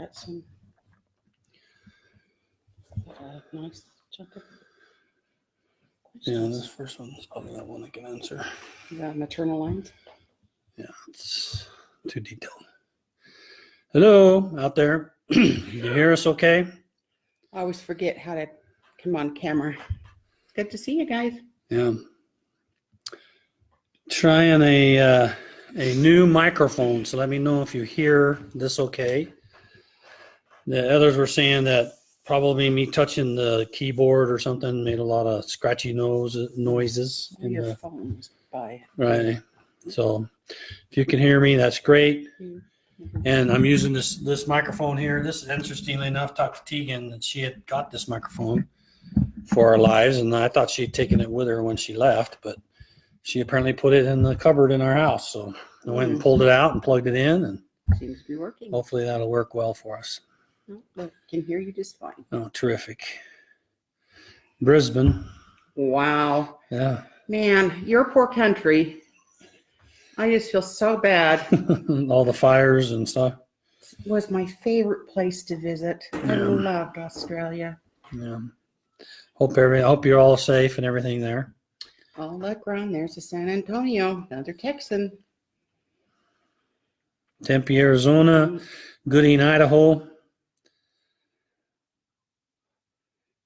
got some nice chunk of Yeah, questions. this first one is probably that one I can answer. Yeah, maternal lines. Yeah, it's too detailed. Hello, out there. You hear us okay? I always forget how to come on camera. Good to see you guys. Yeah. Trying a new microphone, so let me know if you hear this okay. The others were saying that probably me touching the keyboard or something made a lot of scratchy noises. In Your the, phone's by. right. So if you can hear me, that's great. Mm-hmm. And I'm using this microphone here. This is interestingly enough, talked to Tegan that she had got this microphone for our lives, and I thought she'd taken it with her when she left, but she apparently put it in the cupboard in our house. So I went and pulled it out and plugged it in, and Seems to be working. hopefully that'll work well for us. I can hear you just fine. Oh, terrific. Brisbane. Wow. Yeah. Man, your poor country. I just feel so bad. All the fires and stuff. It was my favorite place to visit. I loved Australia. Yeah. Hope you're all safe and everything there. Oh, look, Ron, there's a San Antonio, another Texan. Tempe, Arizona. Gooding, Idaho.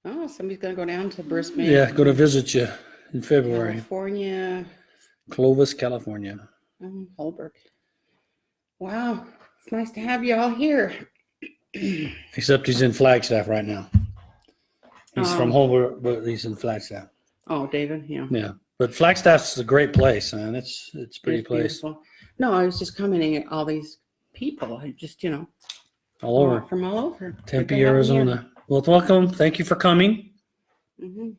Oh, somebody's going to go down to Brisbane. Yeah, go to visit you in February. California. Clovis, California. Holbrook. Wow, it's nice to have you all here. Except he's in Flagstaff right now. He's from Holbrook, but he's in Flagstaff. Oh, David, yeah. Yeah, but Flagstaff's a great place, man. It's a pretty place. Beautiful. No, I was just commenting at all these people. I just, All over. from all over. Tempe, Arizona. Well, welcome. Thank you for coming. Mm-hmm.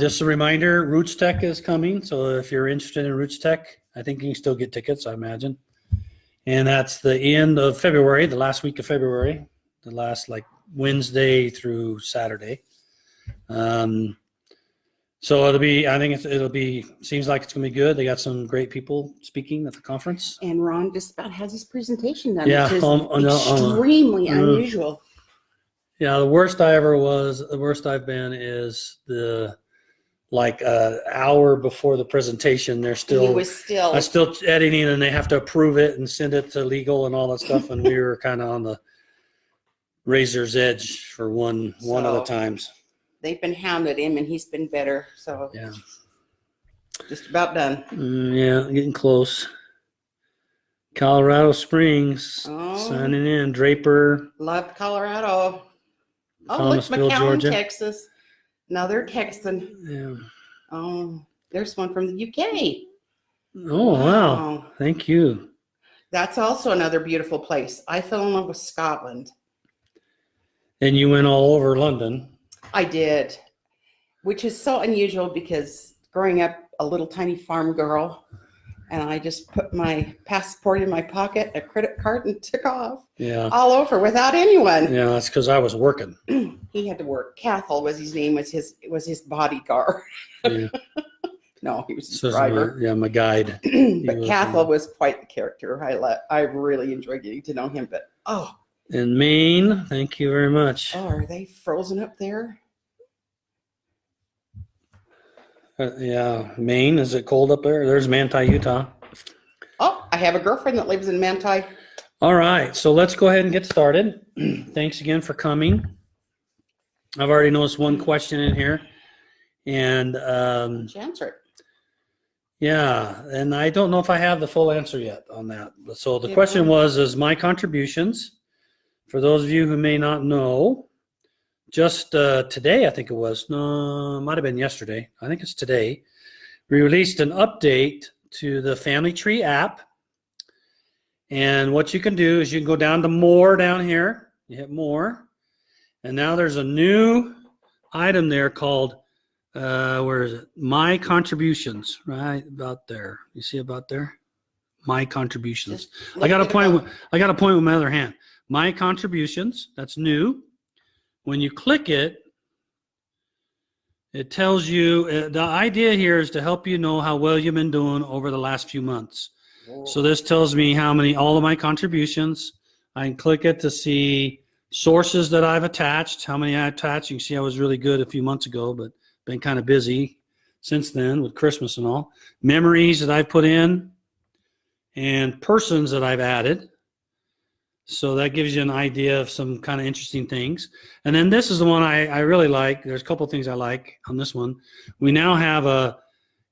Just a reminder, Roots Tech is coming. So if you're interested in Roots Tech, I think you can still get tickets, I imagine. And that's the end of February, the last week of February, the last Wednesday through Saturday. So seems like it's going to be good. They got some great people speaking at the conference. And Ron just about has his presentation done, Yeah, which is extremely unusual. Yeah, the worst I've been is the hour before the presentation. I'm still editing, and they have to approve it and send it to legal and all that stuff. And we were kind of on the razor's edge for one of the times. They've been hounded him, and he's been better. So yeah, just about done. Yeah, getting close. Colorado Springs, signing in. Draper. Love Colorado. Thomasville, look, McAllen, Georgia. Texas. Another Texan. Yeah. Oh, there's one from the UK. Oh, wow. Thank you. That's also another beautiful place. I fell in love with Scotland. And you went all over London. I did, which is so unusual because growing up a little tiny farm girl, and I just put my passport in my pocket, a credit card, and took off. Yeah. All over without anyone. Yeah, that's because I was working. He had to work. Cathal was his name. Was his bodyguard. Yeah. No, he was his driver. My guide. But Cathal was quite the character. I really enjoyed getting to know him. But in Maine, thank you very much. Oh, are they frozen up there? Yeah, Maine. Is it cold up there? There's Manti, Utah. Oh, I have a girlfriend that lives in Manti. All right, so let's go ahead and get started. Thanks again for coming. I've already noticed one question in here, and answer it. Yeah, and I don't know if I have the full answer yet on that. So the question was my contributions. For those of you who may not know, just today, I think it was, no, it might have been yesterday. I think it's today. We released an update to the Family Tree app. And what you can do is you can go down to more down here. You hit more. And now there's a new item there called, where is it? My contributions, right about there. You see about there? My contributions. I got to point with my other hand. My contributions, that's new. When you click it, it tells you, the idea here is to help you know how well you've been doing over the last few months. So this tells me all of my contributions. I can click it to see sources that I've attached, how many I attached. You can see I was really good a few months ago, but been kind of busy since then with Christmas and all. Memories that I've put in and persons that I've added. So that gives you an idea of some kind of interesting things. And then this is the one I really like. There's a couple of things I like on this one. We now have a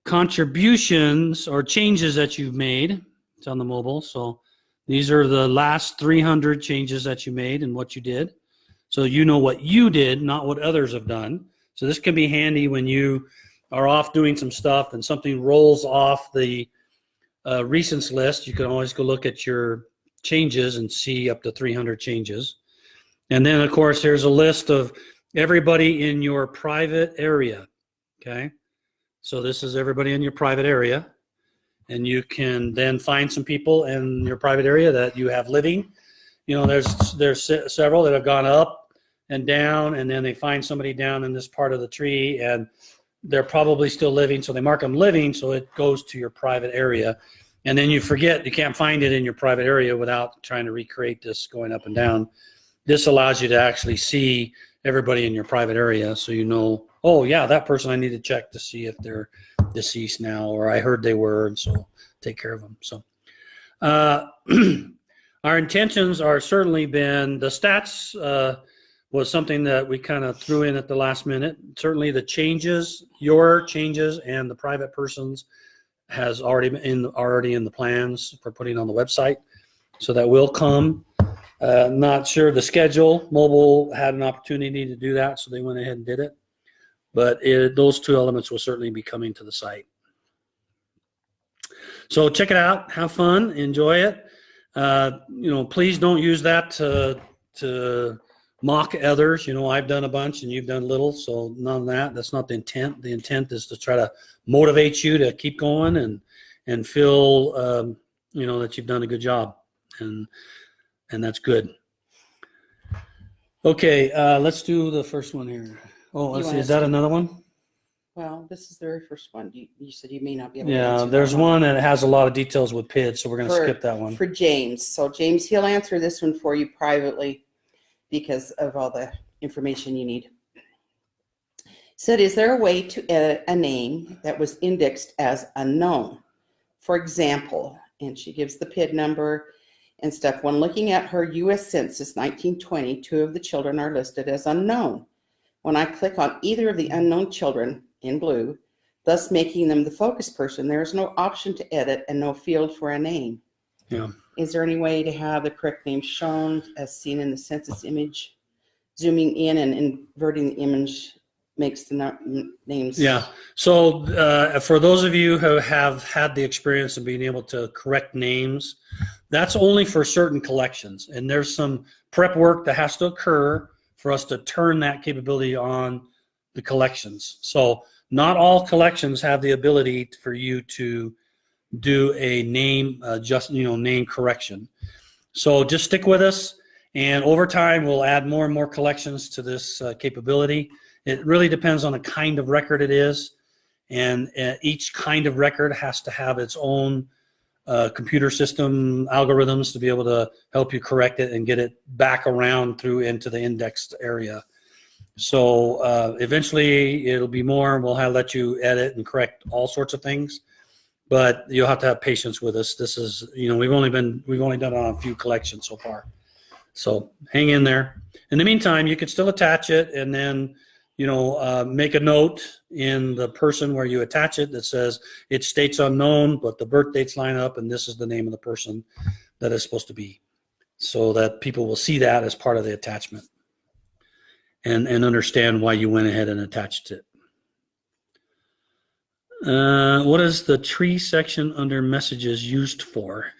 contributions or changes that you've made. It's on the mobile. So these are the last 300 changes that you made and what you did. So you know what you did, not what others have done. So this can be handy when you are off doing some stuff and something rolls off the recents list. You can always go look at your changes and see up to 300 changes. And then, of course, there's a list of everybody in your private area. Okay. So this is everybody in your private area. And you can then find some people in your private area that you have living. You know, there's several that have gone up and down, and then they find somebody down in this part of the tree, and they're probably still living. So they mark them living, so it goes to your private area. And then you forget, you can't find it in your private area without trying to recreate this going up and down. This allows you to actually see everybody in your private area, so you know, oh yeah, that person I need to check to see if they're deceased now, or I heard they were, and so take care of them. So our intentions are certainly been, the stats was something that we kind of threw in at the last minute. Certainly the changes, your changes and the private person's has already in the plans for putting on the website. So that will come. Not sure the schedule. Mobile had an opportunity to do that, so they went ahead and did it. But those two elements will certainly be coming to the site. So check it out. Have fun. Enjoy it. You know, please don't use that to mock others. You know, I've done a bunch and you've done little, so none of that. That's not the intent. The intent is to try to motivate you to keep going and feel you know, that you've done a good job, and that's good. Okay, let's do the first one here. Oh, let's see. Is that another one? Well, this is the very first one. You said you may not be able to Yeah, answer there's that one that has a lot of details with PID, so we're going to skip that one. For James. So James, he'll answer this one for you privately because of all the information you need. Said, is there a way to edit a name that was indexed as unknown? For example, and she gives the PID number and stuff. When looking at her U.S. Census 1920, 2 of the children are listed as unknown. When I click on either of the unknown children in blue, thus making them the focus person, there is no option to edit and no field for a name. Yeah. Is there any way to have the correct name shown as seen in the census image? Zooming in and inverting the image makes the names. Yeah. So for those of you who have had the experience of being able to correct names, that's only for certain collections. And there's some prep work that has to occur for us to turn that capability on the collections. So not all collections have the ability for you to do a name, name correction. So just stick with us, and over time we'll add more and more collections to this capability. It really depends on the kind of record it is, and each kind of record has to have its own computer system algorithms to be able to help you correct it and get it back around through into the indexed area. So eventually it'll be more, and we'll let you edit and correct all sorts of things, but you'll have to have patience with us. This is, we've only done it on a few collections so far. So hang in there. In the meantime, you could still attach it, and then make a note in the person where you attach it that says it states unknown, but the birth dates line up, and this is the name of the person that is supposed to be, so that people will see that as part of the attachment and understand why you went ahead and attached it. What is the tree section under messages used for?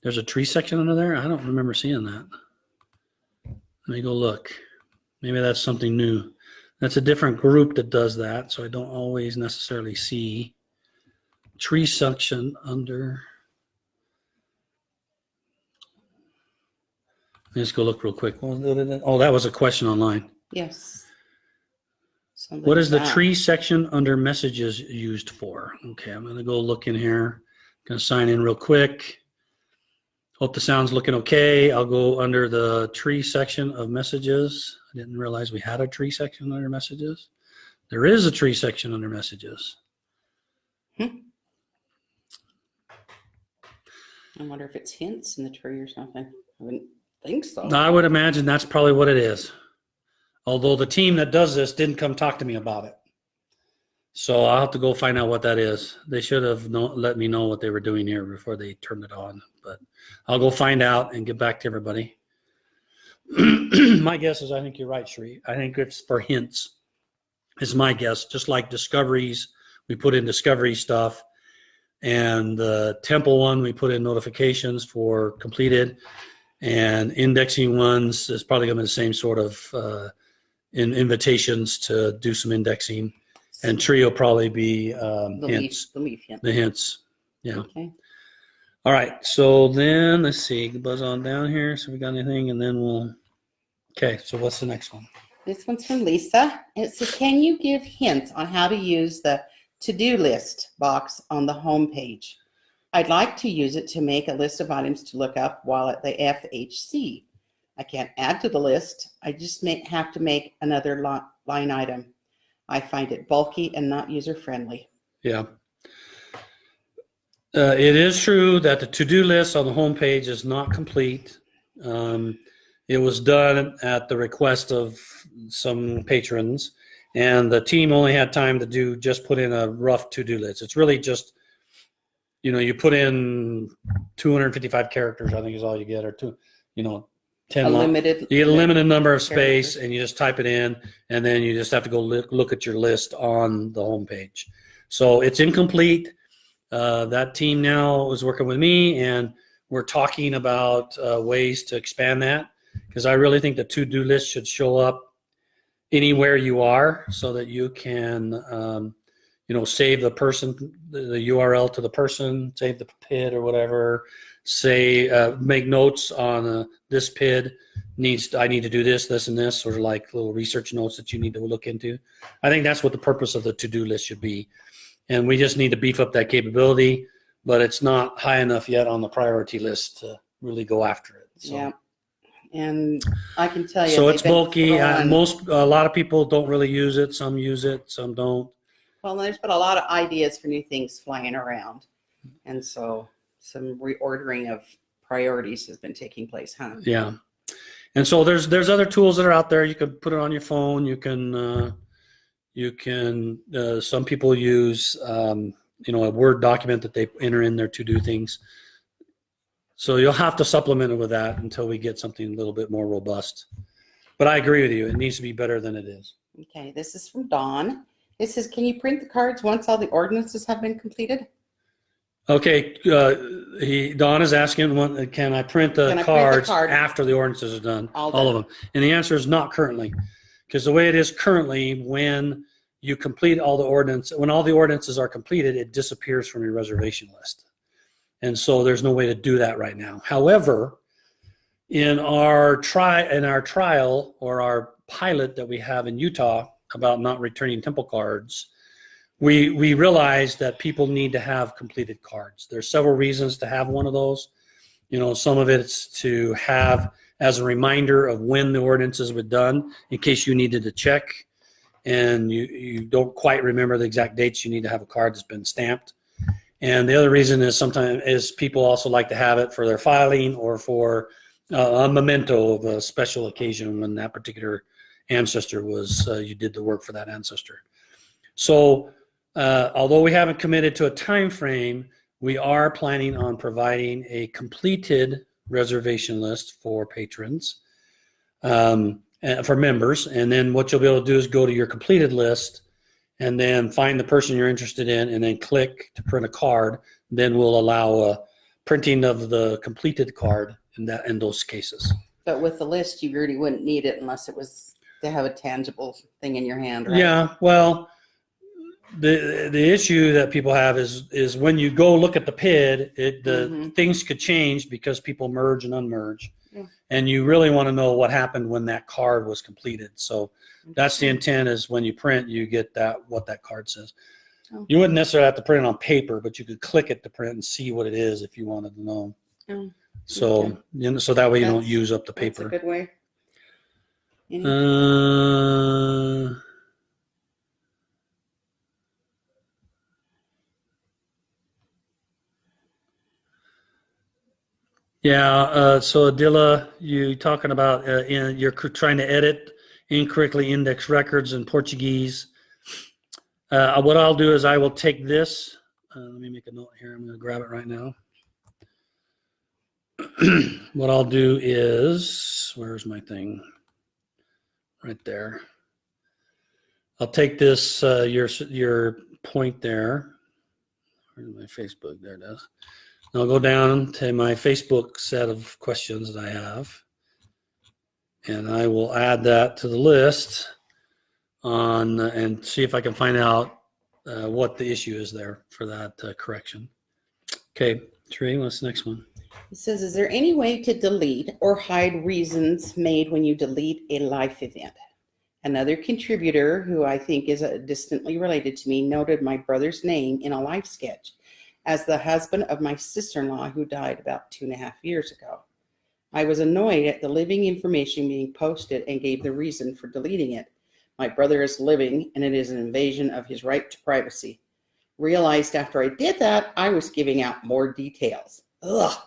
There's a tree section under there? I don't remember seeing that. Let me go look. Maybe that's something new. That's a different group that does that, so I don't always necessarily see tree section under. Let's go look real quick. Oh, that was a question online. Yes. What is the tree section under messages used for? Okay, I'm going to go look in here. I'm going to sign in real quick. Hope the sound's looking okay. I'll go under the tree section of messages. I didn't realize we had a tree section under messages. There is a tree section under messages. I wonder if it's hints in the tree or something. I wouldn't think so. I would imagine that's probably what it is. Although the team that does this didn't come talk to me about it. So I'll have to go find out what that is. They should have let me know what they were doing here before they turned it on. But I'll go find out and get back to everybody. My guess is I think you're right, Sheree. I think it's for hints is my guess. Just like discoveries, we put in discovery stuff. And the temple one, we put in notifications for completed. And indexing ones is probably going to be the same sort of invitations to do some indexing. And tree will probably be hints. The leaf hint. The hints. Yeah. Okay. All right. So then let's see. Buzz on down here. So we got anything, and then we'll. Okay. So what's the next one? This one's from Lisa. It says, "Can you give hints on how to use the to-do list box on the home page? I'd like to use it to make a list of items to look up while at the FHC. I can't add to the list. I just have to make another line item. I find it bulky and not user-friendly." Yeah. It is true that the to-do list on the homepage is not complete. It was done at the request of some patrons, and the team only had time to just put in a rough to-do list. It's really just, you put in 255 characters, I think is all you get, or 10 limited. You get a limited number of space, and you just type it in, and then you just have to go look at your list on the homepage. So it's incomplete. That team now is working with me, and we're talking about ways to expand that, because I really think the to-do list should show up anywhere you are, so that you can, save the URL to the person, save the PID or whatever. Say, make notes on this PID I need to do this, and this, or like little research notes that you need to look into. I think that's what the purpose of the to-do list should be. And we just need to beef up that capability, but it's not high enough yet on the priority list to really go after it. So. Yeah. And I can tell you. So it's bulky. A lot of people don't really use it. Some use it, some don't. Well, there's been a lot of ideas for new things flying around. And so some reordering of priorities has been taking place, huh? Yeah. And so there's other tools that are out there. You can put it on your phone. You can some people use a Word document that they enter in there to do things. So you'll have to supplement it with that until we get something a little bit more robust. But I agree with you. It needs to be better than it is. Okay, this is from Dawn. It says, "Can you print the cards once all the ordinances have been completed?" Okay, Don is asking, can I print the cards after the ordinances are done? All of them. And the answer is not currently, because the way it is currently, when you complete all the ordinances, when all the ordinances are completed, it disappears from your reservation list. And so there's no way to do that right now. However, in our trial or our pilot that we have in Utah about not returning temple cards, we realized that people need to have completed cards. There's several reasons to have one of those. Some of it's to have as a reminder of when the ordinances were done, in case you needed to check and you don't quite remember the exact dates. You need to have a card that's been stamped. And the other reason is sometimes people also like to have it for their filing or for a memento of a special occasion when that particular ancestor was, you did the work for that ancestor. So although we haven't committed to a time frame, we are planning on providing a completed reservation list for patrons, for members. And then what you'll be able to do is go to your completed list and then find the person you're interested in and then click to print a card. Then we'll allow a printing of the completed card in those cases. But with the list, you really wouldn't need it unless it was to have a tangible thing in your hand, right? Yeah, well, the issue that people have is when you go look at the PID, things could change because people merge and unmerge. Yeah. And you really want to know what happened when that card was completed. So that's the intent, is when you print, you get what that card says. Okay. You wouldn't necessarily have to print it on paper, but you could click it to print and see what it is if you wanted to know. So, Okay. so that way you don't That's- use up the That's a paper. good way. Any- Yeah, so Adila, you talking about you're trying to edit incorrectly indexed records in Portuguese. What I'll do is I will take this. Let me make a note here. I'm going to grab it right now. What I'll do is, where's my thing? Right there. I'll take this, your point there. Where's my Facebook? There it is. I'll go down to my Facebook set of questions that I have, and I will add that to the list and see if I can find out what the issue is there for that correction. Okay, Trey, what's the next one? It says, is there any way to delete or hide reasons made when you delete a life event? Another contributor, who I think is distantly related to me, noted my brother's name in a life sketch as the husband of my sister-in-law who died about 2.5 years ago. I was annoyed at the living information being posted and gave the reason for deleting it. My brother is living, and it is an invasion of his right to privacy. Realized after I did that, I was giving out more details. Ugh.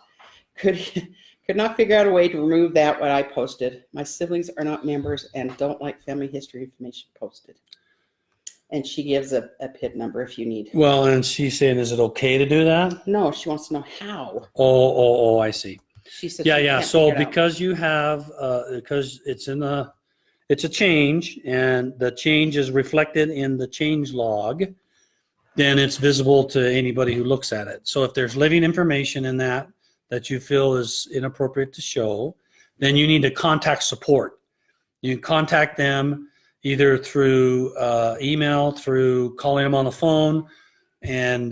Could not figure out a way to remove that what I posted. My siblings are not members and don't like family history information posted. And she gives a PID number if you need. Well, and she's saying, is it okay to do that? No, she wants to know how. Oh, I see. She said, Yeah. can't So figure it out. because you have, because it's a change, and the change is reflected in the change log, then it's visible to anybody who looks at it. So if there's living information in that you feel is inappropriate to show, then you need to contact support. You can contact them either through email, through calling them on the phone, and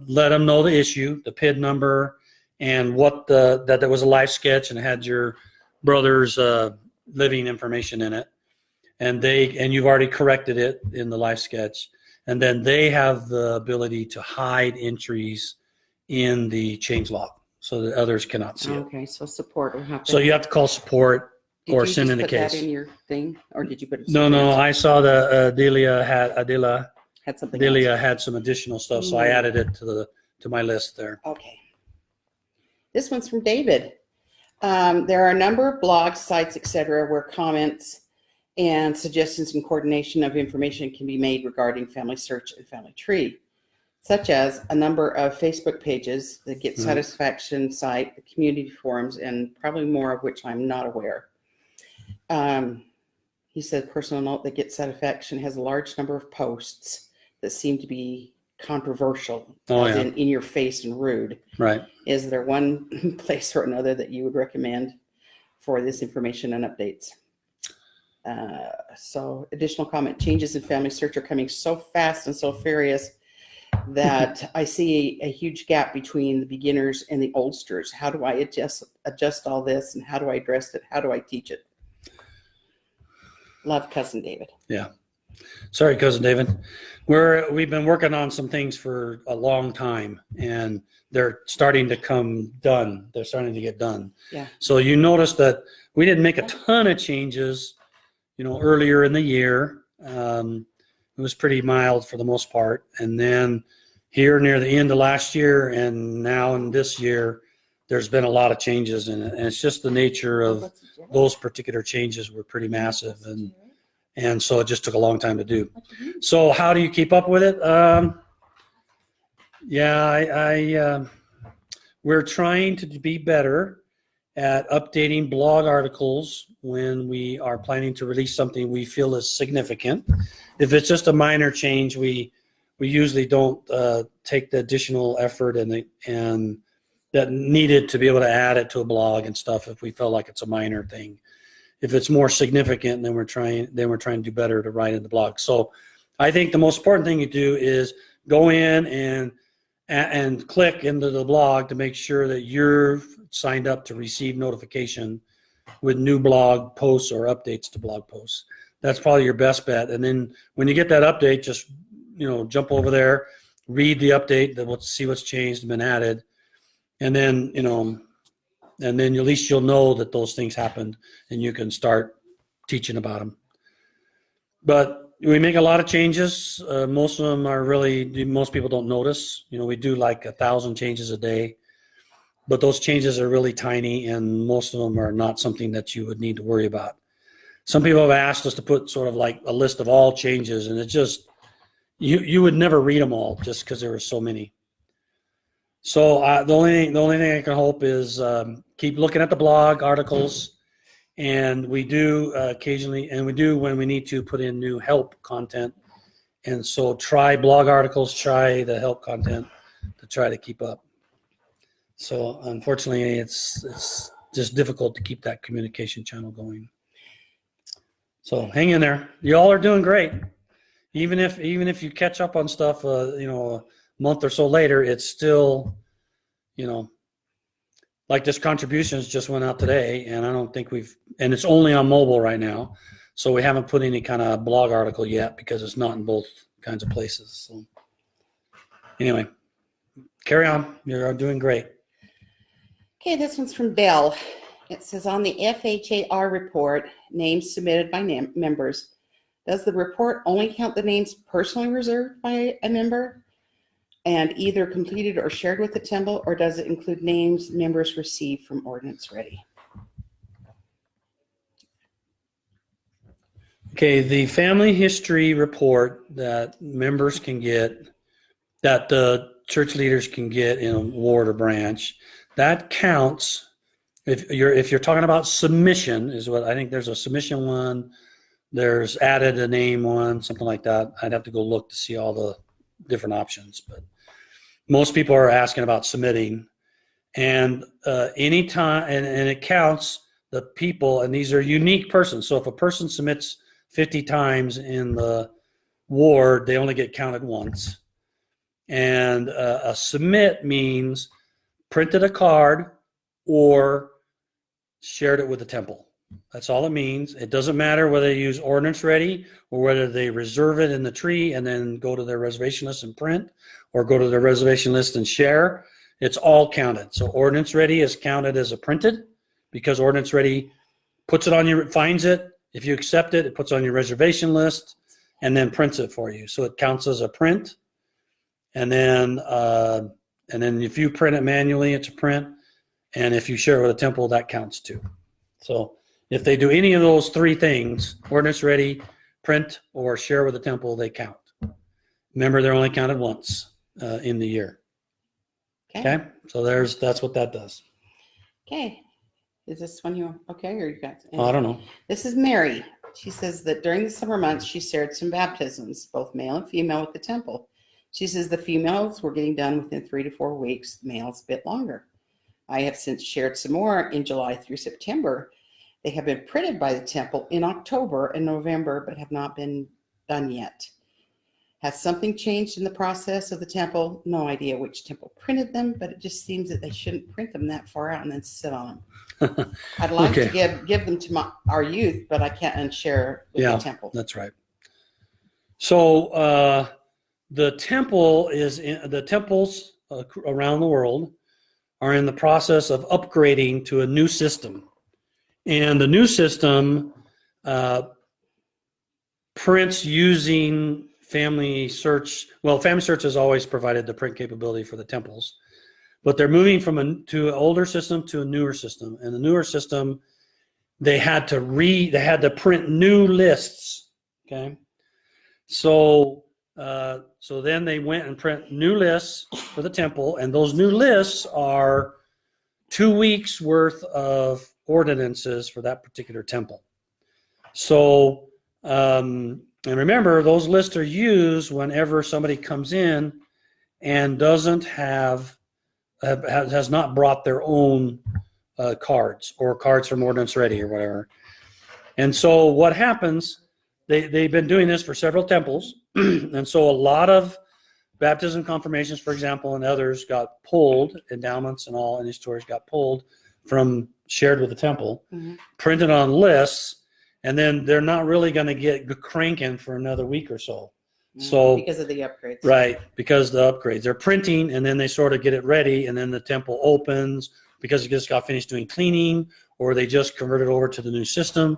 let them know the issue, the PID number, and that there was a life sketch and had your brother's living information in it, and you've already corrected it in the life sketch, and then they have the ability to hide entries in the change log so that others cannot see it. Okay, so support will have to. So you have to call support or send in a Did you just put case. that in your thing, or did you put it? No, I saw that Delia had something else. had some additional stuff, so I added it to my list there. Okay. This one's from David. There are a number of blogs, sites, etc., where comments and suggestions and coordination of information can be made regarding FamilySearch and Family Tree, such as a number of Facebook pages, the Get Satisfaction site, the community forums, and probably more of which I'm not aware. He said, personal note, the Get Satisfaction has a large number of posts that seem to be controversial, in your face and rude. Right. Is there one place or another that you would recommend for this information and updates? So additional comment, changes in FamilySearch are coming so fast and so furious that I see a huge gap between the beginners and the oldsters. How do I adjust all this, and how do I address it? How do I teach it? Love, Cousin David. Yeah. Sorry, Cousin David. We've been working on some things for a long time, and they're starting to come done. They're starting to get done. Yeah. So you notice that we didn't make a ton of changes, earlier in the year. It was pretty mild for the most part. And then here near the end of last year and now in this year, there's been a lot of changes in it. And it's just the nature of those particular changes were pretty massive. And so it just took a long time to do. So how do you keep up with it? We're trying to be better at updating blog articles when we are planning to release something we feel is significant. If it's just a minor change, we usually don't take the additional effort and that needed to be able to add it to a blog and stuff if we felt like it's a minor thing. If it's more significant, then we're trying to do better to write in the blog. So I think the most important thing you do is go in and click into the blog to make sure that you're signed up to receive notification with new blog posts or updates to blog posts. That's probably your best bet. And then when you get that update, just jump over there, read the update, see what's changed and been added, and then and then at least you'll know that those things happened, and you can start teaching about them. But we make a lot of changes. Most of them are really, most people don't notice. We do like 1,000 changes a day, but those changes are really tiny, and most of them are not something that you would need to worry about. Some people have asked us to put sort of like a list of all changes, and it's just, you would never read them all just because there were so many. So the only thing I can hope is keep looking at the blog articles. And we do occasionally, and we do when we need to put in new help content. And so try blog articles, try the help content to try to keep up. So unfortunately, it's just difficult to keep that communication channel going. So hang in there. You all are doing great. Even if you catch up on stuff, a month or so later, it's still, like this contributions just went out today, and I don't think and it's only on mobile right now. So we haven't put any kind of blog article yet because it's not in both kinds of places. So anyway, carry on. You're doing great. Okay, this one's from Bell. It says, on the FHAR report, names submitted by members, does the report only count the names personally reserved by a member and either completed or shared with the temple, or does it include names members received from Ordinance Ready? Okay, the family history report that members can get, that the church leaders can get in a ward or branch, that counts. If you're talking about submission, is what I think. There's a submission one, there's added a name one, something like that. I'd have to go look to see all the different options, but most people are asking about submitting. And anytime, and it counts the people, and these are unique persons. So if a person submits 50 times in the ward, they only get counted once. And a submit means printed a card or shared it with the temple. That's all it means. It doesn't matter whether they use Ordinance Ready or whether they reserve it in the tree and then go to their reservation list and print, or go to their reservation list and share. It's all counted. So Ordinance Ready is counted as a printed because Ordinance Ready puts it on your, finds it. If you accept it, it puts it on your reservation list and then prints it for you. So it counts as a print. And then if you print it manually, it's a print. And if you share it with a temple, that counts too. So if they do any of those three things, Ordinance Ready, print, or share with the temple, they count. Remember, they're only counted once in the year. Okay? So that's what that does. Okay. Is this one you okay, or you got? I don't know. This is Mary. She says that during the summer months, she shared some baptisms, both male and female, with the temple. She says the females were getting done within 3 to 4 weeks, the males a bit longer. I have since shared some more in July through September. They have been printed by the temple in October and November, but have not been done yet. Has something changed in the process of the temple? No idea which temple printed them, but it just seems that they shouldn't print them that far out and then sit on them. I'd like to give them to our youth, but I can't unshare with the temple. That's right. So the temples around the world are in the process of upgrading to a new system. And the new system prints using FamilySearch. Well, FamilySearch has always provided the print capability for the temples, but they're moving from an older system to a newer system. And the newer system, they had to print new lists. Okay, so then they went and print new lists for the temple, and those new lists are 2 weeks worth of ordinances for that particular temple. So, and remember, those lists are used whenever somebody comes in and has not brought their own cards or cards from Ordinance Ready or whatever. And so what happens, they've been doing this for several temples. And so a lot of baptism confirmations, for example, and others got pulled, endowments and all initiatories got pulled from shared with the temple, printed on lists, and then they're not really going to get cranking for another week or so. So because of the upgrades. Right, because the upgrades. They're printing, and then they sort of get it ready, and then the temple opens, because it just got finished doing cleaning, or they just converted over to the new system.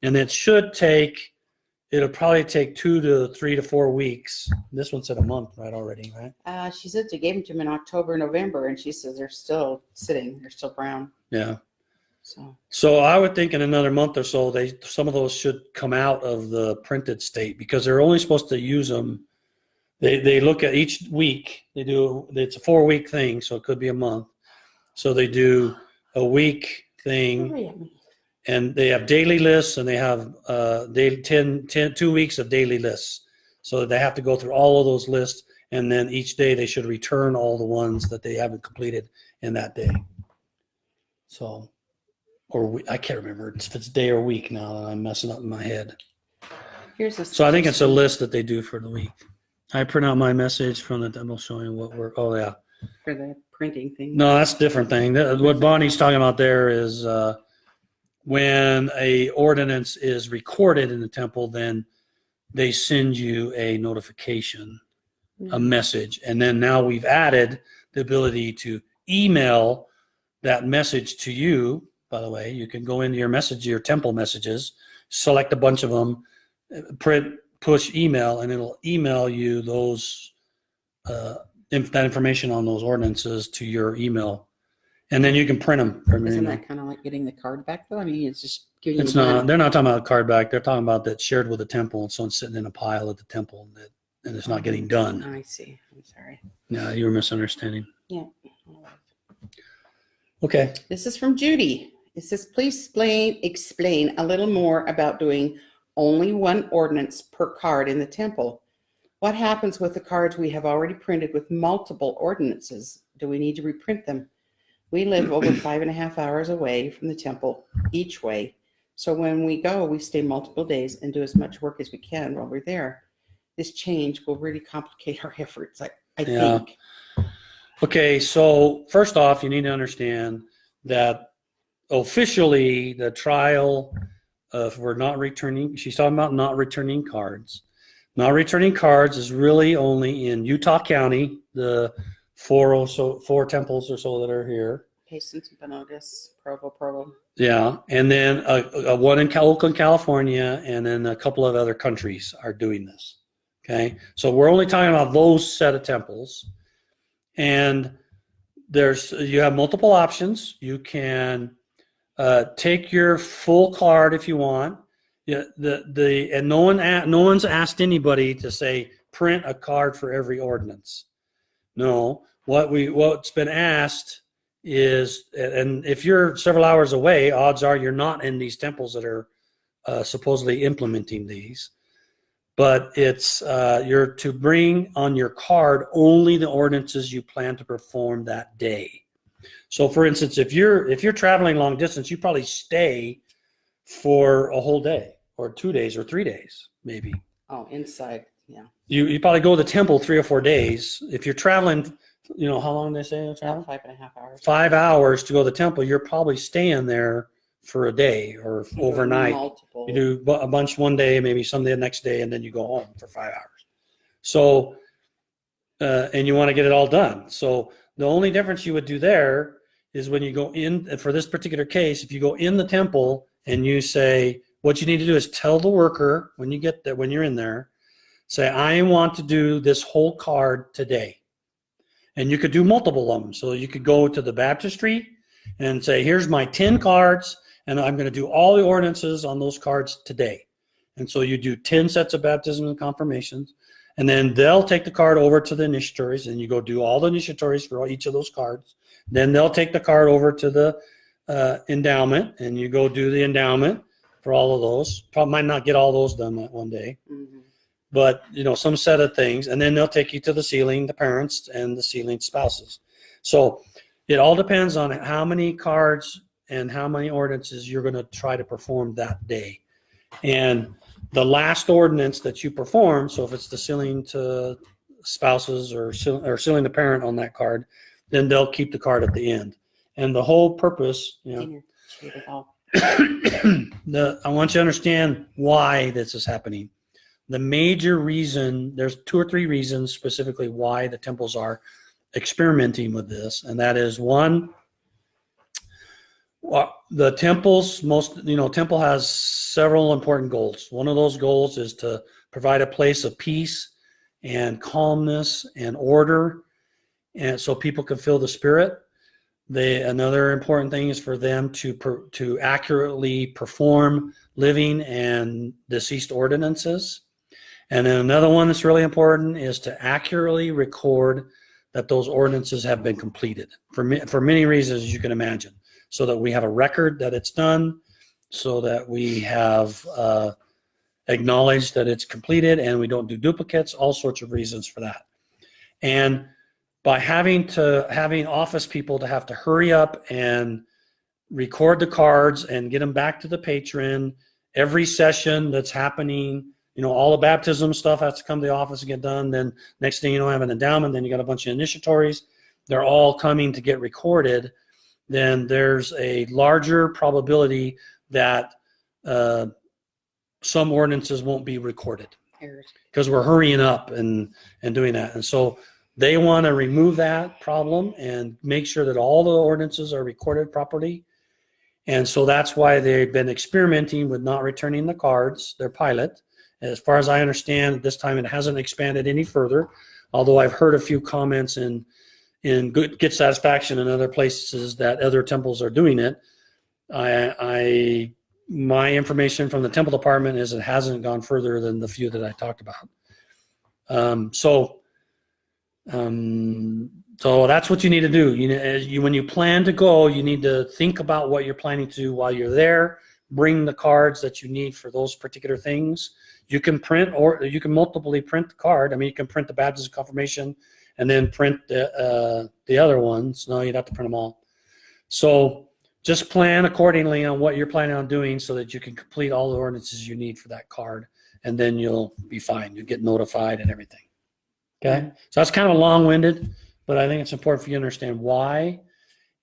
And it'll probably take 2 to 3 to 4 weeks. This one said a month, right, already, right? She said they gave them to them in October, November, and she says they're still sitting. They're still brown. Yeah. So I would think in another month or so, some of those should come out of the printed state, because they're only supposed to use them. They look at each week. It's a 4-week thing, so it could be a month. So they do a week thing, and they have daily lists, and they have 2 weeks of daily lists. So they have to go through all of those lists, and then each day they should return all the ones that they haven't completed in that day. So, I can't remember if it's day or week now that I'm messing up in my head. So I think it's a list that they do for the week. I print out my message from the demo showing what we're, oh yeah. For the printing thing. No, that's a different thing. What Bonnie's talking about there is when a ordinance is recorded in the temple, then they send you a notification, a message. And then now we've added the ability to email that message to you. By the way, you can go into your temple messages, select a bunch of them, print, push email, and it'll email you those that information on those ordinances to your email, and then you can print them from your Isn't email. that kind of like getting the card back though? I mean, it's just giving It's you not. money. They're not talking about card back. They're talking about that shared with the temple, and so it's sitting in a pile at the temple, and it's not getting done. I see. I'm sorry. Yeah, you were misunderstanding. Yeah. Okay. This is from Judy. It says, please explain a little more about doing only one ordinance per card in the temple. What happens with the cards we have already printed with multiple ordinances? Do we need to reprint them? We live over 5.5 hours away from the temple each way. So when we go, we stay multiple days and do as much work as we can while we're there. This change will really complicate our efforts, I think. Okay, so first off, you need to understand that officially the trial for not returning, she's talking about not returning cards. Not returning cards is really only in Utah County, the 4 temples or so that are here. Payson, Bonotis, Provo. Yeah, and then one in Oakland, California, and then a couple of other countries are doing this. Okay, so we're only talking about those set of temples, and you have multiple options. You can take your full card if you want. Yeah, and no one's asked anybody to say print a card for every ordinance. No, what's been asked is, and if you're several hours away, odds are you're not in these temples that are supposedly implementing these. But it's you're to bring on your card only the ordinances you plan to perform that day. So, for instance, if you're traveling long distance, you probably stay for a whole day or 2 days or 3 days, maybe. Oh, inside, yeah. You probably go to the temple 3 or 4 days. If you're traveling, how long do they say you're traveling? 5.5 hours. 5 hours to go to the temple. You're probably staying there for a day or overnight. Multiple. You do a bunch one day, maybe Sunday the next day, and then you go home for 5 hours. So, and you want to get it all done. So the only difference you would do there is when you go in, for this particular case, if you go in the temple and you say, what you need to do is tell the worker when you get there, when you're in there, say, I want to do this whole card today. And you could do multiple of them. So you could go to the baptistry and say, here's my 10 cards, and I'm going to do all the ordinances on those cards today. And so you do 10 sets of baptisms and confirmations, and then they'll take the card over to the initiatories, and you go do all the initiatories for each of those cards. Then they'll take the card over to the endowment, and you go do the endowment for all of those. Probably might not get all those done that one day. Mm-hmm. But, some set of things, and then they'll take you to the sealing, the parents, and the sealing spouses. So it all depends on how many cards and how many ordinances you're going to try to perform that day. And the last ordinance that you perform, so if it's the sealing to spouses or sealing the parent on that card, then they'll keep the card at the end. And the whole purpose, I want you to understand why this is happening. The major reason, there's 2 or 3 reasons specifically why the temples are experimenting with this, and that is, one, Well, the temple's temple has several important goals. One of those goals is to provide a place of peace and calmness and order, and so people can feel the spirit. Another important thing is for them to accurately perform living and deceased ordinances. And then another one that's really important is to accurately record that those ordinances have been completed for many reasons, as you can imagine, so that we have a record that it's done, so that we have acknowledged that it's completed and we don't do duplicates, all sorts of reasons for that. And by having office people to have to hurry up and record the cards and get them back to the patron, every session that's happening, all the baptism stuff has to come to the office and get done. Then next thing you know, I have an endowment. Then you got a bunch of initiatories. They're all coming to get recorded. Then there's a larger probability that some ordinances won't be recorded because we're hurrying up and doing that. And so they want to remove that problem and make sure that all the ordinances are recorded properly. And so that's why they've been experimenting with not returning the cards, their pilot. As far as I understand, at this time it hasn't expanded any further, although I've heard a few comments in Good Satisfaction and other places that other temples are doing it. My information from the temple department is it hasn't gone further than the few that I talked about. So that's what you need to do. When you plan to go, you need to think about what you're planning to do while you're there. Bring the cards that you need for those particular things. You can print, or you can multiply print the card. I mean, you can print the baptism confirmation and then print the other ones. No, you'd have to print them all. So just plan accordingly on what you're planning on doing so that you can complete all the ordinances you need for that card, and then you'll be fine. You'll get notified and everything. Okay? So that's kind of long-winded, but I think it's important for you to understand why.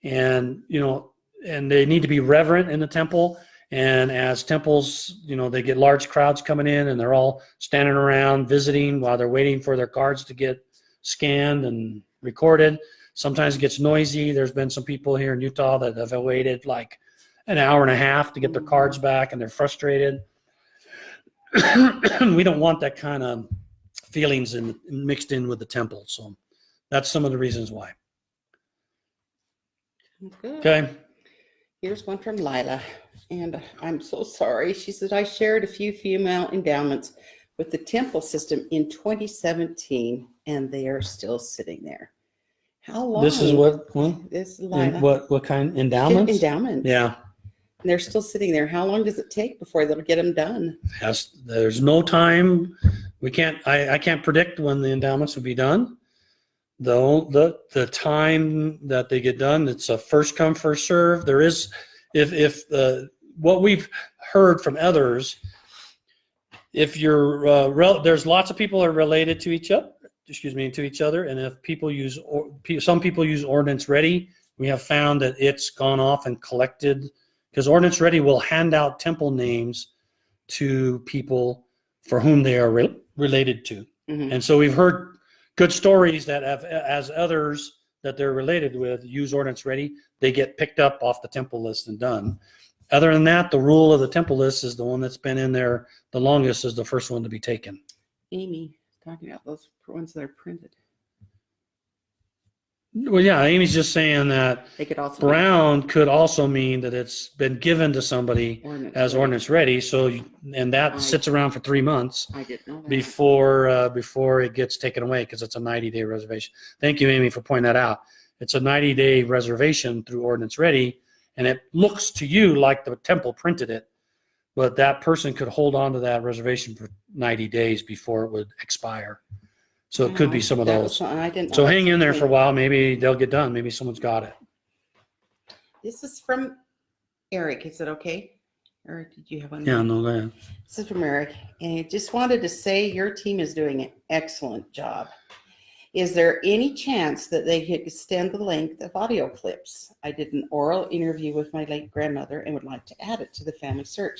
And, and they need to be reverent in the temple. And as temples, they get large crowds coming in and they're all standing around visiting while they're waiting for their cards to get scanned and recorded. Sometimes it gets noisy. There's been some people here in Utah that have waited like an hour and a half to get their cards back and they're frustrated. We don't want that kind of feelings mixed in with the temple. So that's some of the reasons why. Good. Okay. Here's one from Lila, and I'm so sorry. She said, I shared a few female endowments with the temple system in 2017, and they are still sitting there. How long? This is what one? This is Lila. What kind? Endowments? Endowments. Yeah. And they're still sitting there. How long does it take before they'll get them done? There's no time. I can't predict when the endowments will be done. The time that they get done, it's a first come, first serve. There is, if what we've heard from others, if you're there's lots of people are related to each other. And if some people use Ordinance Ready, we have found that it's gone off and collected, because Ordinance Ready will hand out temple names to people for whom they are related to. Mm-hmm. And so we've heard good stories that as others that they're related with use Ordinance Ready, they get picked up off the temple list and done. Other than that, the rule of the temple list is the one that's been in there the longest is the first one to be taken. Amy, talking about those ones that are printed. Well, yeah, Amy's just saying that Brown could also mean that it's been given to somebody as Ordinance Ready. So, and that sits around for 3 months before it gets taken away, because it's a 90-day reservation. Thank you, Amy, for pointing that out. It's a 90-day reservation through Ordinance Ready, and it looks to you like the temple printed it, but that person could hold on to that reservation for 90 days before it would expire. So it could be some of those. So hang in there for a while. Maybe they'll get done. Maybe someone's got it. This is from Eric. Is it okay? Or did you have one? Yeah, no, go ahead. This is from Eric. And I just wanted to say your team is doing an excellent job. Is there any chance that they could extend the length of audio clips? I did an oral interview with my late grandmother and would like to add it to the FamilySearch.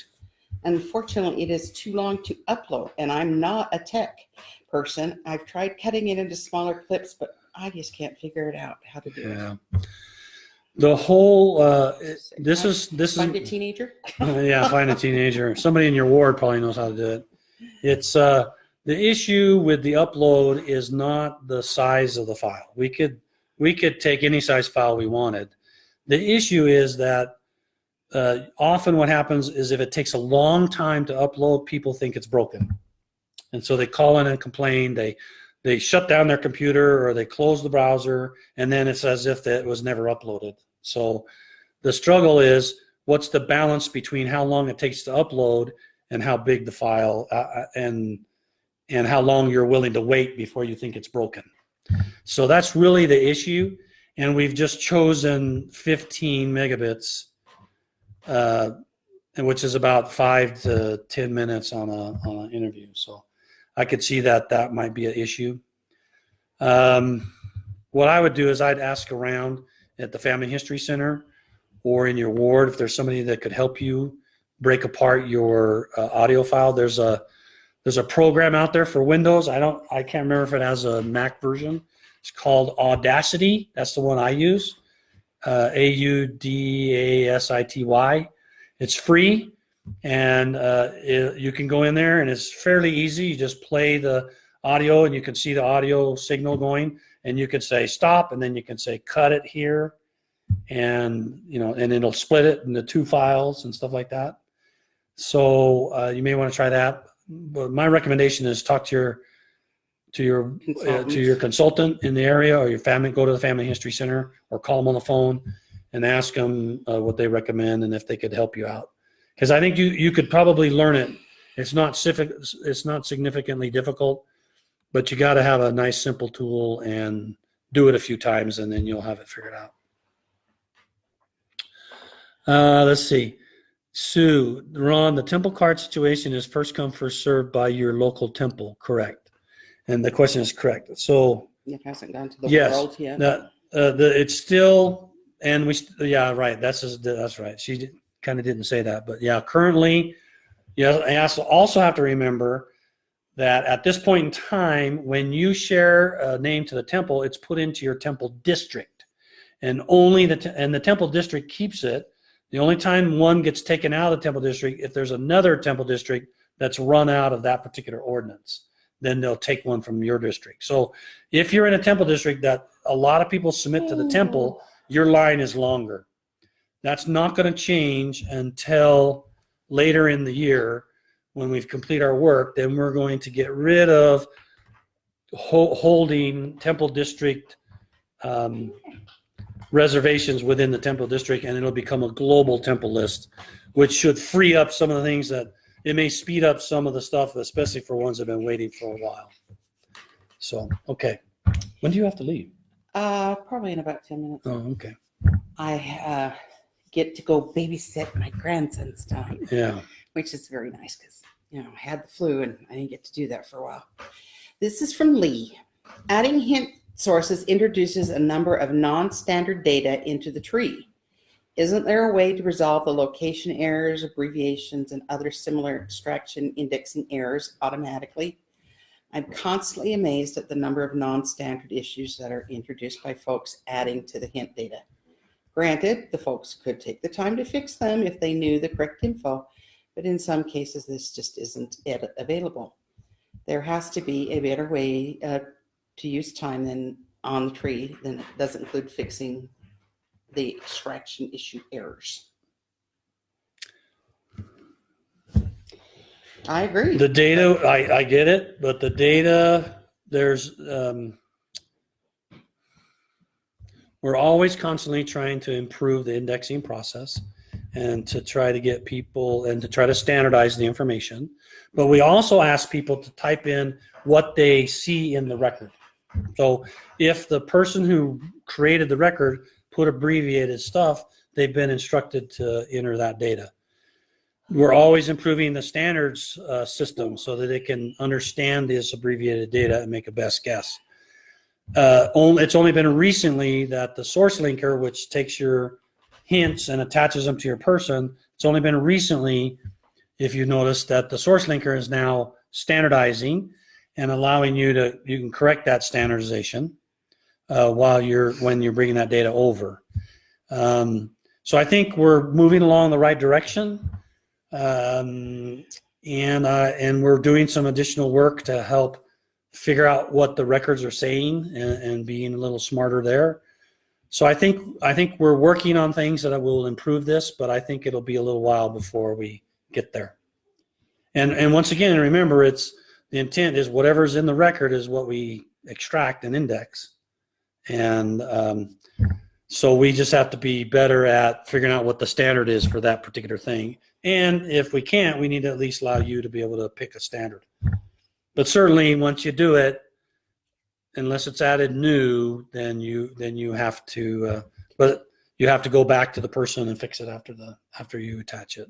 Unfortunately, it is too long to upload, and I'm not a tech person. I've tried cutting it into smaller clips, but I just can't figure it out how to do it. The whole, this is, Find a teenager. yeah, find a teenager. Somebody in your ward probably knows how to do it. It's, the issue with the upload is not the size of the file. We could take any size file we wanted. The issue is that often what happens is if it takes a long time to upload, people think it's broken. And so they call in and complain. They shut down their computer or they close the browser, and then it's as if it was never uploaded. So the struggle is, what's the balance between how long it takes to upload and how big the file and how long you're willing to wait before you think it's broken. So that's really the issue. And we've just chosen 15 megabits, which is about 5 to 10 minutes on an interview. So I could see that might be an issue. What I would do is I'd ask around at the Family History Center or in your ward if there's somebody that could help you break apart your audio file. There's a program out there for Windows. I can't remember if it has a Mac version. It's called Audacity. That's the one I use. Audacity. It's free, and you can go in there, and it's fairly easy. You just play the audio, and you can see the audio signal going, and you can say stop, and then you can say cut it here, and and it'll split it into 2 files and stuff like that. So you may want to try that. But my recommendation is talk to your consultant in the area, or go to the Family History Center, or call them on the phone and ask them what they recommend and if they could help you out. Because I think you could probably learn it. It's not significantly difficult, but you got to have a nice simple tool and do it a few times, and then you'll have it figured out. Let's see. Sue, Ron, the temple card situation is first come, first served by your local temple, correct? And the question is correct. So it hasn't gone to the world yet. It's still, and yeah, right. That's right. She kind of didn't say that, but yeah, currently, I also have to remember that at this point in time, when you share a name to the temple, it's put into your temple district, and only the temple district keeps it. The only time one gets taken out of the temple district, if there's another temple district that's run out of that particular ordinance, then they'll take one from your district. So if you're in a temple district that a lot of people submit to the temple, your line is longer. That's not going to change until later in the year when we've completed our work. Then we're going to get rid of holding temple district reservations within the temple district, and it'll become a global temple list, which should free up some of the things that it may speed up some of the stuff, especially for ones that have been waiting for a while. So, okay. When do you have to leave? Probably in about 10 minutes. Oh, okay. I get to go babysit my grandson's tonight. Yeah. Which is very nice because, I had the flu and I didn't get to do that for a while. This is from Lee. Adding hint sources introduces a number of non-standard data into the tree. Isn't there a way to resolve the location errors, abbreviations, and other similar extraction indexing errors automatically? I'm constantly amazed at the number of non-standard issues that are introduced by folks adding to the hint data. Granted, the folks could take the time to fix them if they knew the correct info, but in some cases, this just isn't available. There has to be a better way to use time than on the tree, then it does include fixing the extraction issue errors. I agree. The data, I get it, but the data, we're always constantly trying to improve the indexing process and to try to get people and to try to standardize the information. But we also ask people to type in what they see in the record. So if the person who created the record put abbreviated stuff, they've been instructed to enter that data. We're always improving the standards system so that it can understand this abbreviated data and make a best guess. It's only been recently that the source linker, which takes your hints and attaches them to your person, it's only been recently, if you notice, that the source linker is now standardizing and allowing you can correct that standardization when you're bringing that data over. So I think we're moving along the right direction. And we're doing some additional work to help figure out what the records are saying and being a little smarter there. So I think we're working on things that will improve this, but I think it'll be a little while before we get there. And once again, remember, the intent is whatever's in the record is what we extract and index. And so we just have to be better at figuring out what the standard is for that particular thing. And if we can't, we need to at least allow you to be able to pick a standard. But certainly once you do it, unless it's added new, then you have to, but you have to go back to the person and fix it after you attach it.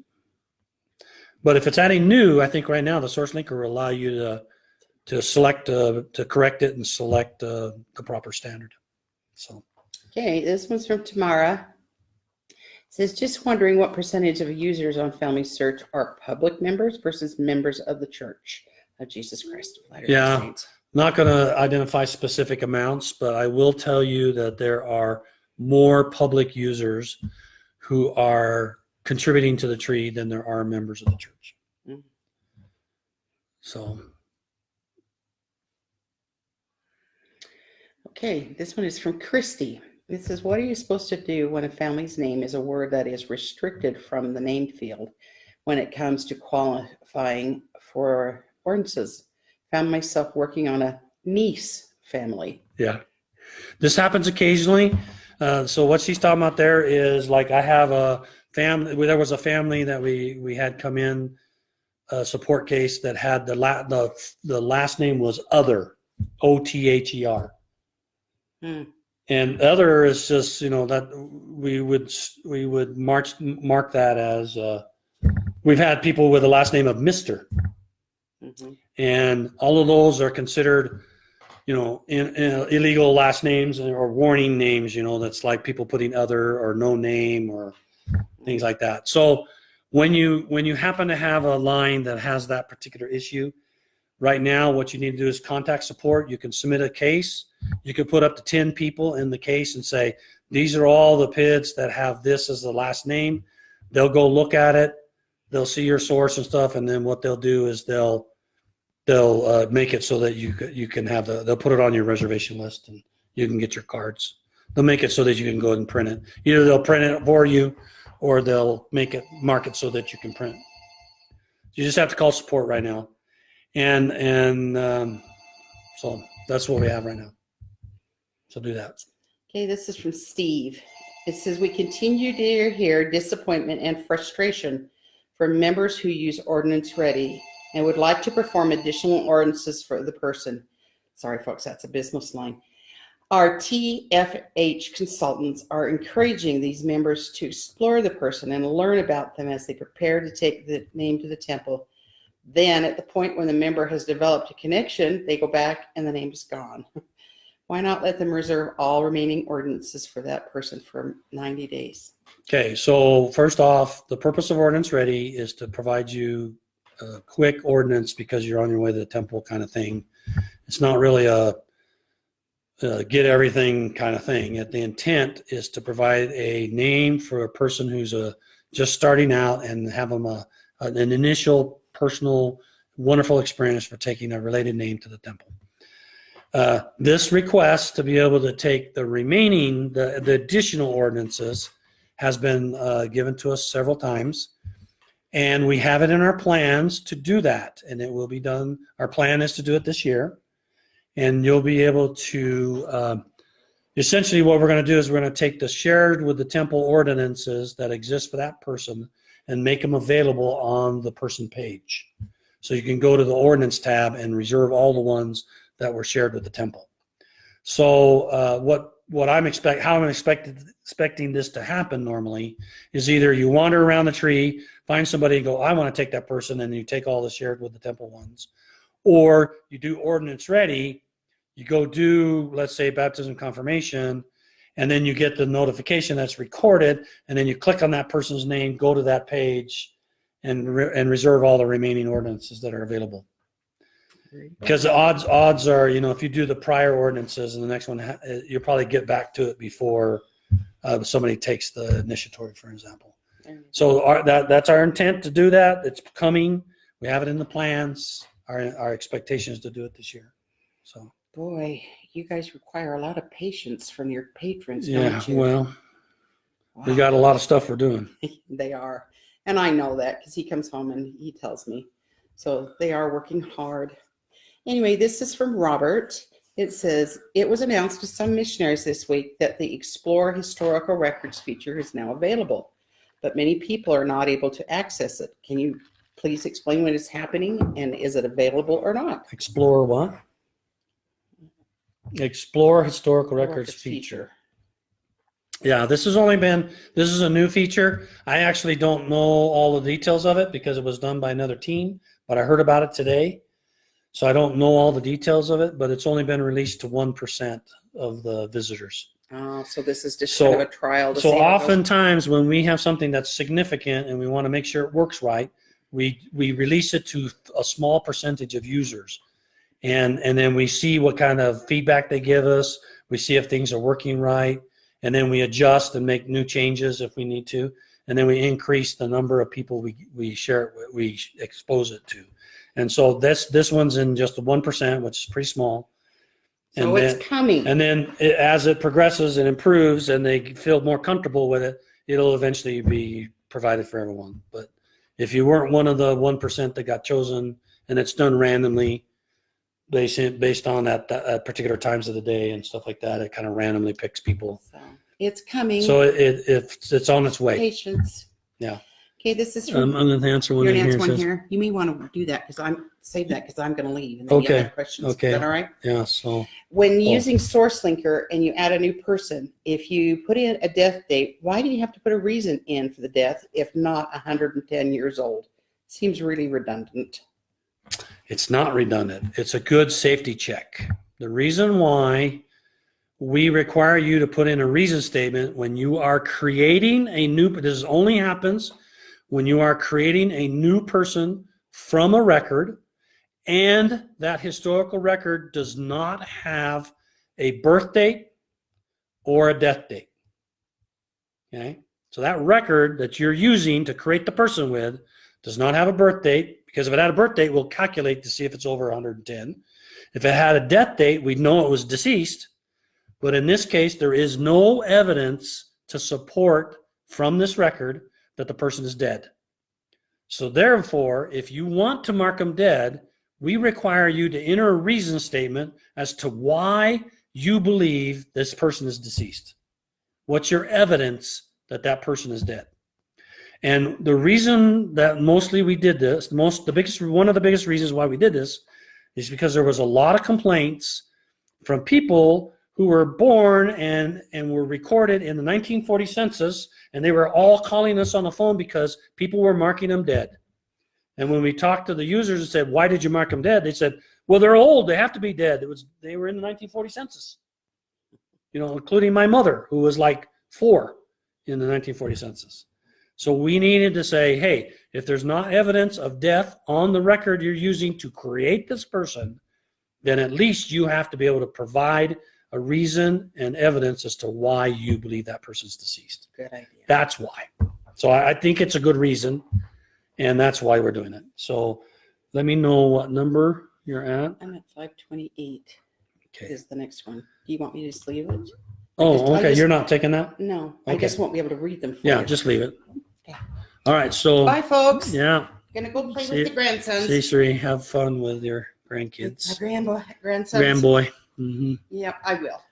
But if it's adding new, I think right now the source linker will allow you to select, to correct it and select the proper standard. So. Okay, this one's from Tamara. It says, just wondering what percentage of users on FamilySearch are public members versus members of the Church of Jesus Christ of Latter-day Yeah, Saints. not going to identify specific amounts, but I will tell you that there are more public users who are contributing to the tree than there are members of the church. Mm-hmm. So. Okay, this one is from Christy. It says, what are you supposed to do when a family's name is a word that is restricted from the name field when it comes to qualifying for ordinances? Found myself working on a niece family. Yeah, this happens occasionally. So what she's talking about there is, like, I have a family. There was a family that we had come in, a support case that had the last name was Other, Other. And Other is just, that we would mark that as we've had people with the last name of Mr. Mm-hmm. And all of those are considered, in illegal last names or warning names. That's like people putting Other or no name or things like that. So when you happen to have a line that has that particular issue, right now what you need to do is contact support. You can submit a case. You could put up to 10 people in the case and say, these are all the PIDs that have this as the last name. They'll go look at it. They'll see your source and stuff. And then what they'll do is they'll make it so that you can have they'll put it on your reservation list and you can get your cards. They'll make it so that you can go ahead and print it. Either they'll print it for you or they'll mark it so that you can print. You just have to call support right now. And so that's what we have right now. So do that. Okay, this is from Steve. It says, we continue to hear disappointment and frustration from members who use Ordinance Ready and would like to perform additional ordinances for the person. Sorry, folks, that's a business line. Our TFH consultants are encouraging these members to explore the person and learn about them as they prepare to take the name to the temple. Then, at the point when the member has developed a connection, they go back and the name is gone. Why not let them reserve all remaining ordinances for that person for 90 days? Okay, so first off, the purpose of Ordinance Ready is to provide you a quick ordinance because you're on your way to the temple kind of thing. It's not really a get everything kind of thing. The intent is to provide a name for a person who's just starting out and have them an initial personal wonderful experience for taking a related name to the temple. This request to be able to take the remaining, the additional ordinances has been given to us several times, and we have it in our plans to do that, and it will be done. Our plan is to do it this year, and you'll be able to, essentially what we're going to do is we're going to take the shared with the temple ordinances that exist for that person and make them available on the person page. So you can go to the ordinance tab and reserve all the ones that were shared with the temple. So how I'm expecting this to happen normally is either you wander around the tree, find somebody and go, I want to take that person, and you take all the shared with the temple ones. Or you do Ordinance Ready, you go do, let's say, baptism confirmation, and then you get the notification that's recorded, and then you click on that person's name, go to that page, and reserve all the remaining ordinances that are available. Because the odds are, if you do the prior ordinances and the next one, you'll probably get back to it before somebody takes the initiatory, for example. So that's our intent to do that. It's coming. We have it in the plans. Our expectation is to do it this year. So boy, you guys require a lot of patience from your patrons, yeah, don't you? well, Wow. we got a lot of stuff we're doing. They are. And I know that because he comes home and he tells me. So they are working hard. Anyway, this is from Robert. It says, it was announced to some missionaries this week that the Explore Historical Records feature is now available, but many people are not able to access it. Can you please explain what is happening and is it available or not? Explore what? Explore Historical Records feature. Yeah, this is a new feature. I actually don't know all the details of it because it was done by another team, but I heard about it today. So I don't know all the details of it, but it's only been released to 1% of the visitors. Oh, so this is just kind of a trial. So oftentimes when we have something that's significant and we want to make sure it works right, we release it to a small percentage of users. And then we see what kind of feedback they give us. We see if things are working right. And then we adjust and make new changes if we need to. And then we increase the number of people we share it with, we expose it to. And so this one's in just the 1%, which is pretty small. So it's coming. And then as it progresses and improves and they feel more comfortable with it, it'll eventually be provided for everyone. But if you weren't one of the 1% that got chosen and it's done randomly, based on at particular times of the day and stuff like that, it kind of randomly picks people. So it's coming. So it's on its way. Patience. Yeah. Okay, this is from, I'm going to answer one here. You may want to do that because I'm going to leave. And then you have questions. Okay. Is that all right? Yeah. So when using Source Linker and you add a new person, if you put in a death date, why do you have to put a reason in for the death if not 110 years old? Seems really redundant. It's not redundant. It's a good safety check. The reason why we require you to put in a reason statement when you are creating a new, this only happens when you are creating a new person from a record and that historical record does not have a birth date or a death date. Okay? So that record that you're using to create the person with does not have a birth date, because if it had a birth date, we'll calculate to see if it's over 110. If it had a death date, we'd know it was deceased. But in this case, there is no evidence to support from this record that the person is dead. So therefore, if you want to mark them dead, we require you to enter a reason statement as to why you believe this person is deceased. What's your evidence that that person is dead? And the reason that mostly we did this, one of the biggest reasons why we did this is because there was a lot of complaints from people who were born and were recorded in the 1940 census, and they were all calling us on the phone because people were marking them dead. And when we talked to the users and said, why did you mark them dead? They said, well, they're old, they have to be dead. They were in the 1940 census, including my mother, who was like 4 in the 1940 census. So we needed to say, hey, if there's not evidence of death on the record you're using to create this person, then at least you have to be able to provide a reason and evidence as to why you believe that person's deceased. Good idea. That's why. So I think it's a good reason, and that's why we're doing it. So let me know what number you're at. I'm at 528. Okay. Is the next one. Do you want me to just leave it? Oh, okay. You're not taking that? No. Okay. I just won't be able to read them for you. Yeah, just leave it. Okay. All right. So bye, folks. Yeah. Gonna go play with the grandsons. See, Sri, have fun with your grandkids. My grandsons. Grandboy. Mm-hmm. Yep, I will.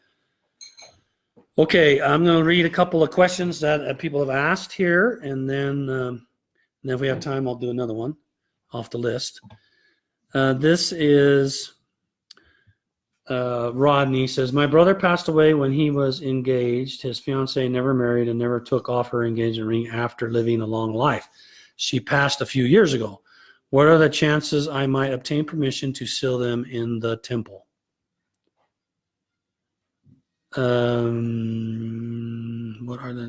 Okay, I'm going to read a couple of questions that people have asked here, and then if we have time, I'll do another one off the list. This is Rodney says, my brother passed away when he was engaged. His fiancee never married and never took off her engagement ring after living a long life. She passed a few years ago. What are the chances I might obtain permission to seal them in the temple?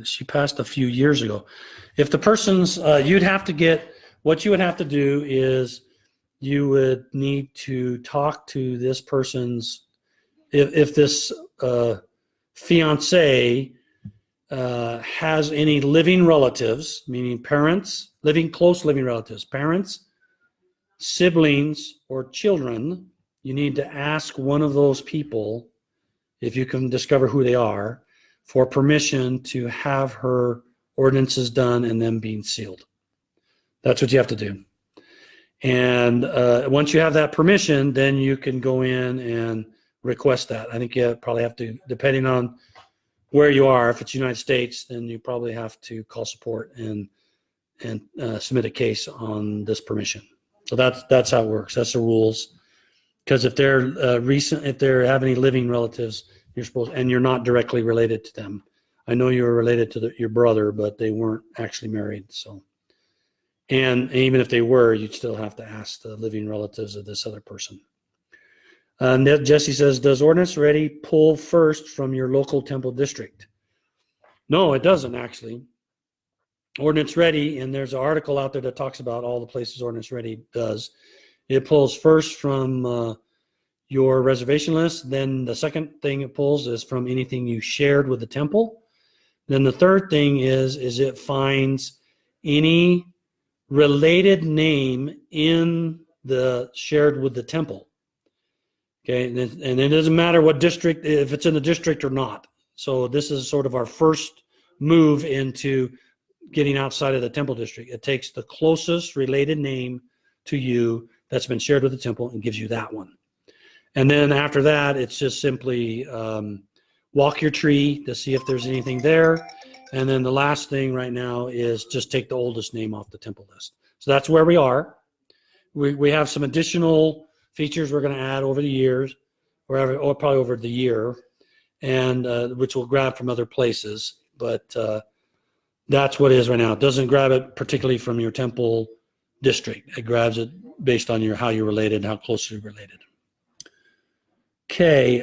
She passed a few years ago. If the person's, what you would have to do is you would need to talk to this person's, if this fiance has any living relatives, meaning parents, close living relatives, parents, siblings, or children, you need to ask one of those people, if you can discover who they are, for permission to have her ordinances done and them being sealed. That's what you have to do. And once you have that permission, then you can go in and request that. I think you probably have to, depending on where you are, if it's United States, then you probably have to call support and submit a case on this permission. So that's how it works. That's the rules. Because if they're if they have any living relatives, you're supposed, and you're not directly related to them. I know you were related to your brother, but they weren't actually married. So, and even if they were, you'd still have to ask the living relatives of this other person. Jesse says, does Ordinance Ready pull first from your local temple district? No, it doesn't actually. Ordinance Ready, and there's an article out there that talks about all the places Ordinance Ready does. It pulls first from your reservation list. Then the second thing it pulls is from anything you shared with the temple. Then the third thing is it finds any related name in the shared with the temple. Okay, and it doesn't matter what district, if it's in the district or not. So this is sort of our first move into getting outside of the temple district. It takes the closest related name to you that's been shared with the temple and gives you that one. And then after that, it's just simply walk your tree to see if there's anything there. And then the last thing right now is just take the oldest name off the temple list. So that's where we are. We have some additional features we're going to add over the years, or probably over the year, and which we'll grab from other places. But that's what it is right now. It doesn't grab it particularly from your temple district. It grabs it based on how you're related, how closely related. Okay.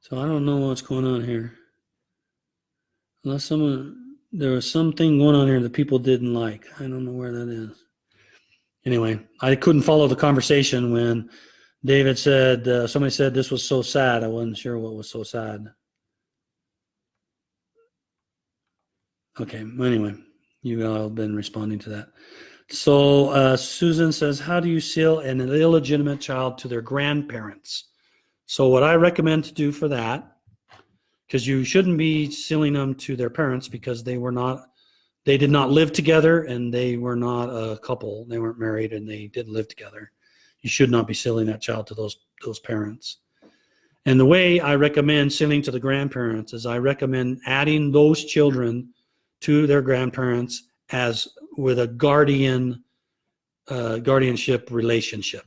So I don't know what's going on here. Unless there was something going on here that people didn't like. I don't know where that is. Anyway, I couldn't follow the conversation when David said, somebody said this was so sad. I wasn't sure what was so sad. Okay, anyway, you all have been responding to that. So Susan says, how do you seal an illegitimate child to their grandparents? So what I recommend to do for that, because you shouldn't be sealing them to their parents because they did not live together and they were not a couple. They weren't married and they didn't live together. You should not be sealing that child to those parents. And the way I recommend sealing to the grandparents is I recommend adding those children to their grandparents as with a guardianship relationship.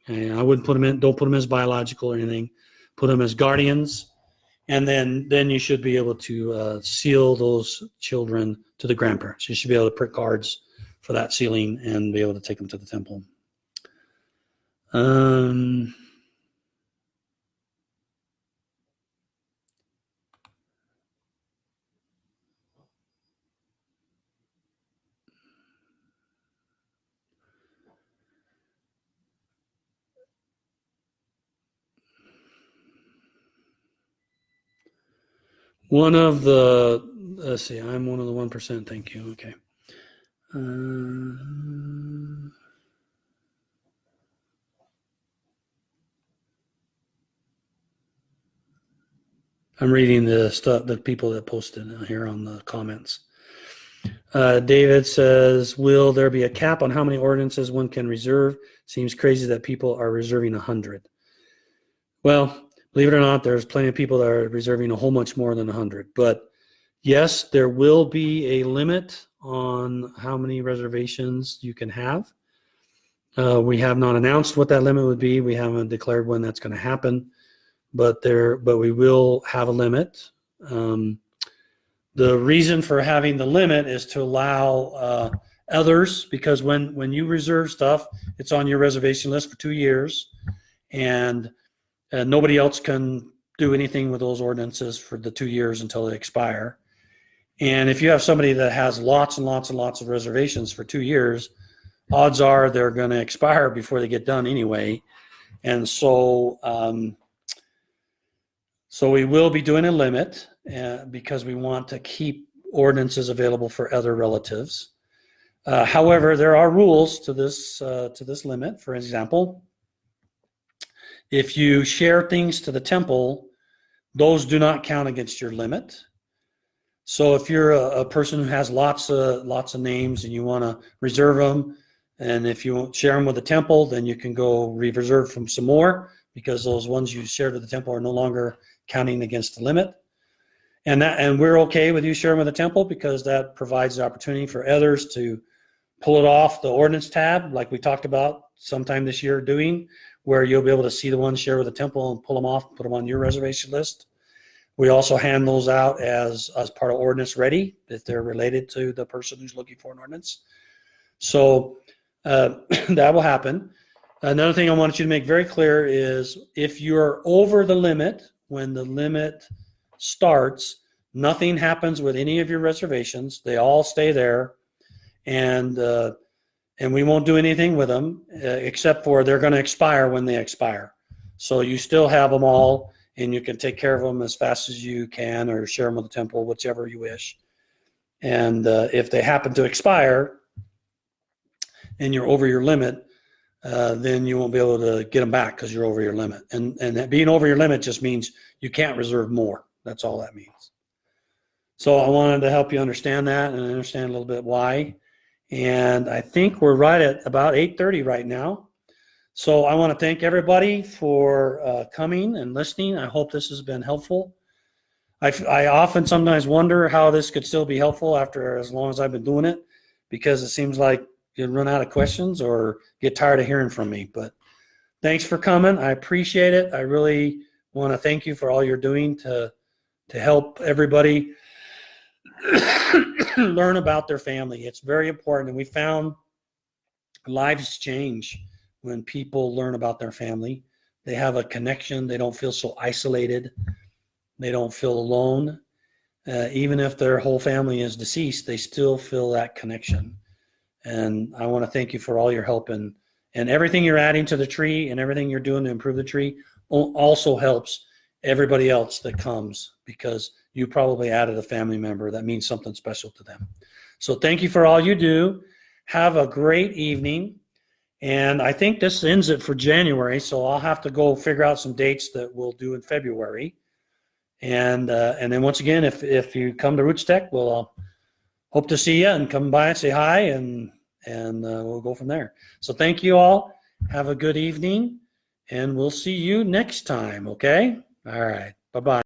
Okay? I wouldn't don't put them as biological or anything. Put them as guardians. And then you should be able to seal those children to the grandparents. You should be able to print cards for that sealing and be able to take them to the temple. Let's see, I'm one of the 1%. Thank you. Okay. I'm reading the people that posted here on the comments. David says, will there be a cap on how many ordinances one can reserve? Seems crazy that people are reserving 100. Well, believe it or not, there's plenty of people that are reserving a whole bunch more than 100. But yes, there will be a limit on how many reservations you can have. We have not announced what that limit would be. We haven't declared when that's going to happen, but we will have a limit. The reason for having the limit is to allow others, because when you reserve stuff, it's on your reservation list for 2 years, and nobody else can do anything with those ordinances for the 2 years until they expire. And if you have somebody that has lots and lots and lots of reservations for 2 years, odds are they're going to expire before they get done anyway. And so, so we will be doing a limit because we want to keep ordinances available for other relatives. However, there are rules to this limit. For example, if you share things to the temple, those do not count against your limit. So if you're a person who has lots of names and you want to reserve them, and if you won't share them with the temple, then you can go reserve from some more, because those ones you shared with the temple are no longer counting against the limit. And we're okay with you sharing with the temple, because that provides the opportunity for others to pull it off the ordinance tab, like we talked about sometime this year doing, where you'll be able to see the ones shared with the temple and pull them off, put them on your reservation list. We also hand those out as part of Ordinance Ready if they're related to the person who's looking for an ordinance. So that will happen. Another thing I want you to make very clear is if you're over the limit, when the limit starts, nothing happens with any of your reservations. They all stay there, and we won't do anything with them except for they're going to expire when they expire. So you still have them all, and you can take care of them as fast as you can, or share them with the temple, whichever you wish. And if they happen to expire and you're over your limit, then you won't be able to get them back because you're over your limit. And being over your limit just means you can't reserve more. That's all that means. So I wanted to help you understand that and understand a little bit why. And I think we're right at about 8:30 right now. So I want to thank everybody for coming and listening. I hope this has been helpful. I often sometimes wonder how this could still be helpful after as long as I've been doing it, because it seems like you run out of questions or get tired of hearing from me. But thanks for coming. I appreciate it. I really want to thank you for all you're doing to help everybody learn about their family. It's very important. And we found lives change when people learn about their family. They have a connection. They don't feel so isolated. They don't feel alone. Even if their whole family is deceased, they still feel that connection. And I want to thank you for all your help, and everything you're adding to the tree and everything you're doing to improve the tree also helps everybody else that comes, because you probably added a family member that means something special to them. So thank you for all you do. Have a great evening. And I think this ends it for January, so I'll have to go figure out some dates that we'll do in February. And then once again, if you come to Roots Tech, we'll hope to see you and come by and say hi, and we'll go from there. So thank you all. Have a good evening, and we'll see you next time, okay? All right. Bye-bye.